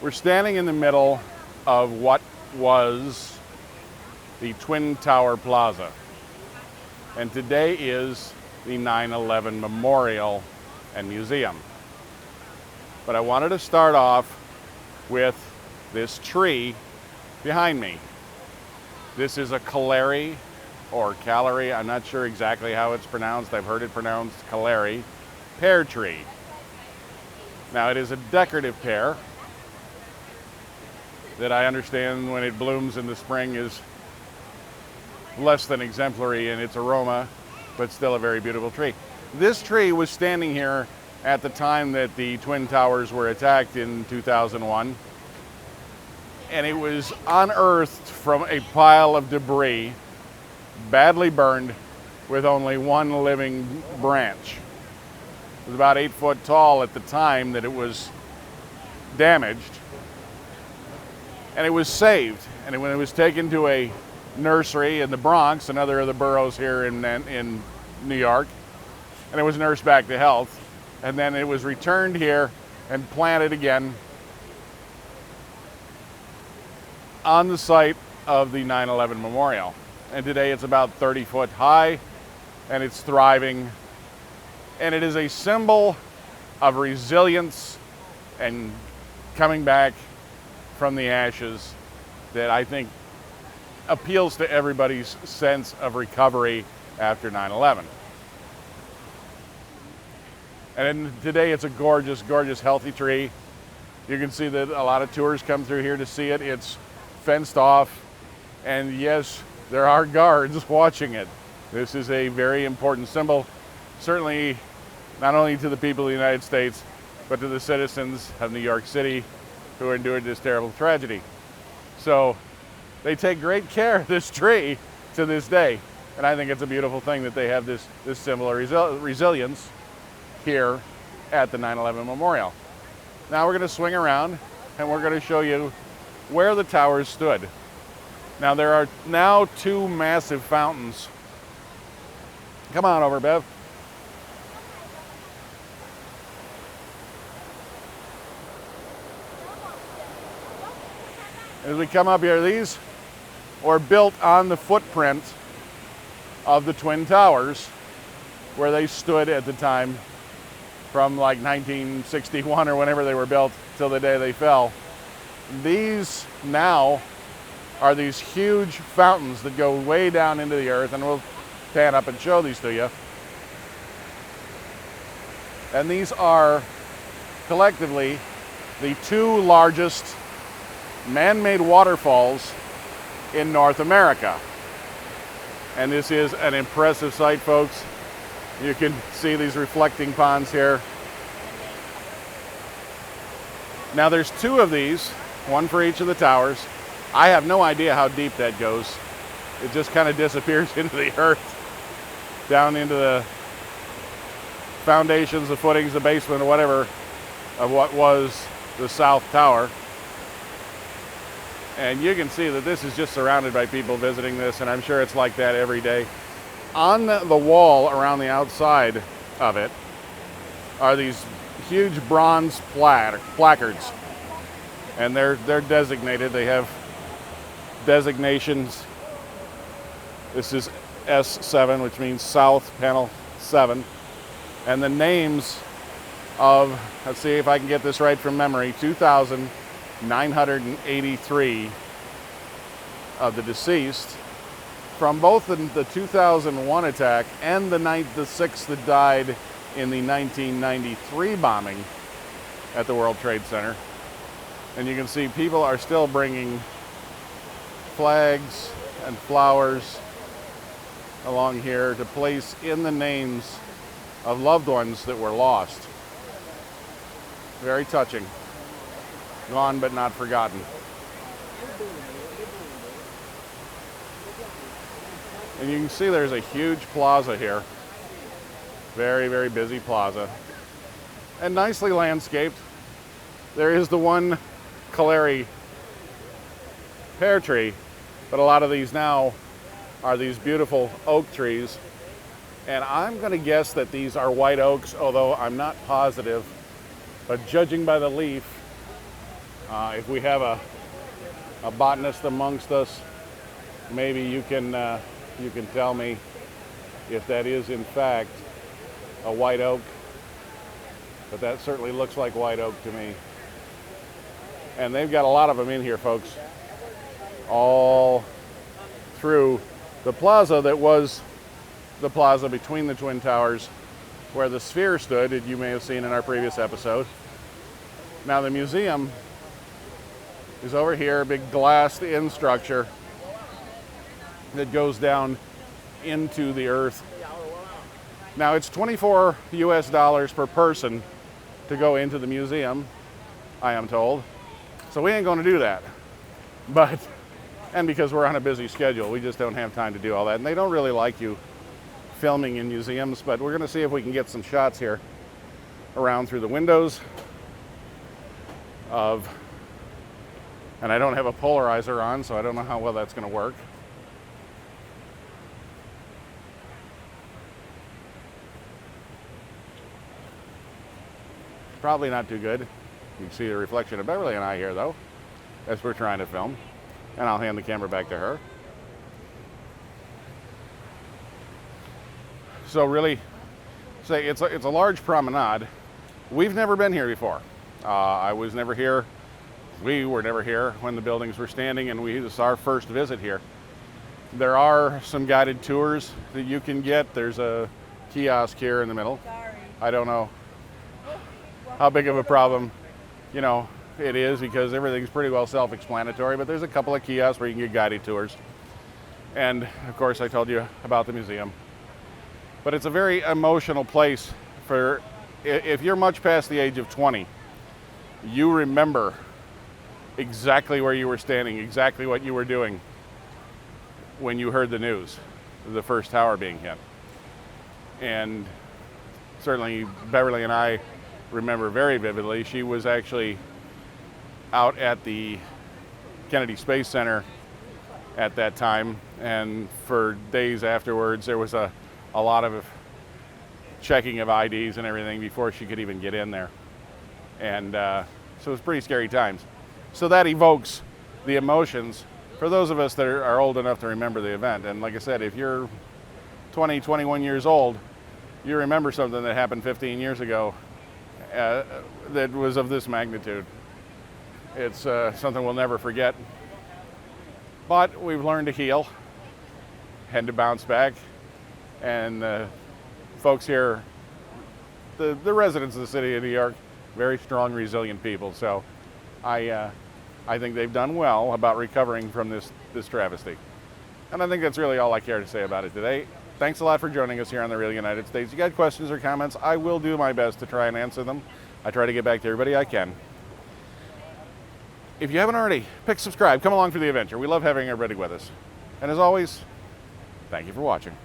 We're standing in the middle of what was the Twin Tower Plaza. And today is the 9/11 Memorial and Museum. But I wanted to start off with this tree behind me. This is a Callery or Callery, I'm not sure exactly how it's pronounced. I've heard it pronounced Callery pear tree. Now it is a decorative pear that I understand when it blooms in the spring is less than exemplary in its aroma, but still a very beautiful tree. This tree was standing here at the time that the Twin Towers were attacked in 2001, and it was unearthed from a pile of debris, badly burned, with only one living branch. It was about 8 foot tall at the time that it was damaged, and it was saved. And when it was taken to a nursery in the Bronx, another of the boroughs here in New York, and it was nursed back to health, and then it was returned here and planted again on the site of the 9/11 Memorial. And today it's about 30 foot high, and it's thriving, and it is a symbol of resilience and coming back from the ashes that I think appeals to everybody's sense of recovery after 9/11. And today it's a gorgeous, gorgeous, healthy tree. You can see that a lot of tours come through here to see it. It's fenced off, and yes, there are guards watching it. This is a very important symbol, certainly not only to the people of the United States, but to the citizens of New York City who endured this terrible tragedy. So they take great care of this tree to this day. And I think it's a beautiful thing that they have this symbol of resilience here at the 9/11 Memorial. Now we're going to swing around and we're going to show you where the towers stood. Now there are now two massive fountains. Come on over, Bev. As we come up here, these were built on the footprint of the Twin Towers where they stood at the time from like 1961 or whenever they were built till the day they fell. These now are these huge fountains that go way down into the earth, and we'll pan up and show these to you. And these are collectively the two largest man-made waterfalls in North America. And this is an impressive sight, folks. You can see these reflecting ponds here. Now there's two of these, one for each of the towers. I have no idea how deep that goes. It just kind of disappears into the earth, down into the foundations, the footings, the basement, or whatever of what was the South Tower. And you can see that this is just surrounded by people visiting this, and I'm sure it's like that every day. On the wall around the outside of it are these huge bronze placards, and they're designated. They have designations. This is S7, which means South Panel 7, and the names of, let's see if I can get this right from memory, 2,983 of the deceased from both the 2001 attack and the 6 that died in the 1993 bombing at the World Trade Center. And you can see people are still bringing flags and flowers along here to place in the names of loved ones that were lost. Very touching. Gone but not forgotten. And you can see there's a huge plaza here. Very, very busy plaza. And nicely landscaped. There is the one Callery pear tree, but a lot of these now are these beautiful oak trees. And I'm going to guess that these are white oaks, although I'm not positive. But judging by the leaf, If we have a botanist amongst us, maybe you can tell me if that is in fact a white oak, but that certainly looks like white oak to me. And they've got a lot of them in here, folks, all through the plaza that was the plaza between the Twin Towers where the Sphere stood, that you may have seen in our previous episode. Now the museum is over here, a big glassed-in structure that goes down into the earth. Now it's $24 US per person to go into the museum, I am told. So we ain't going to do that. And because we're on a busy schedule, we just don't have time to do all that. And they don't really like you filming in museums, but we're going to see if we can get some shots here around through the windows of, and I don't have a polarizer on, so I don't know how well that's going to work. Probably not too good. You can see the reflection of Beverly and I here, though, as we're trying to film. And I'll hand the camera back to her. So really, say it's a large promenade. We've never been here before. I was never here. We were never here when the buildings were standing, and this is our first visit here. There are some guided tours that you can get. There's a kiosk here in the middle. Sorry. I don't know how big of a problem, it is, because everything's pretty well self-explanatory, but there's a couple of kiosks where you can get guided tours. And of course, I told you about the museum. But it's a very emotional place for, if you're much past the age of 20, you remember exactly where you were standing, exactly what you were doing when you heard the news of the first tower being hit. And certainly Beverly and I remember very vividly. She was actually out at the Kennedy Space Center at that time, and for days afterwards there was a lot of checking of IDs and everything before she could even get in there. And so it was pretty scary times. So that evokes the emotions for those of us that are old enough to remember the event. And like I said, if you're 20, 21 years old, you remember something that happened 15 years ago that was of this magnitude. It's something we'll never forget. But we've learned to heal and to bounce back. And folks here, the residents of the city of New York, very strong, resilient people. So I think they've done well about recovering from this travesty. And I think that's really all I care to say about it today. Thanks a lot for joining us here on The Real United States. If you got questions or comments, I will do my best to try and answer them. I try to get back to everybody I can. If you haven't already, subscribe, come along for the adventure. We love having everybody with us. And as always, thank you for watching.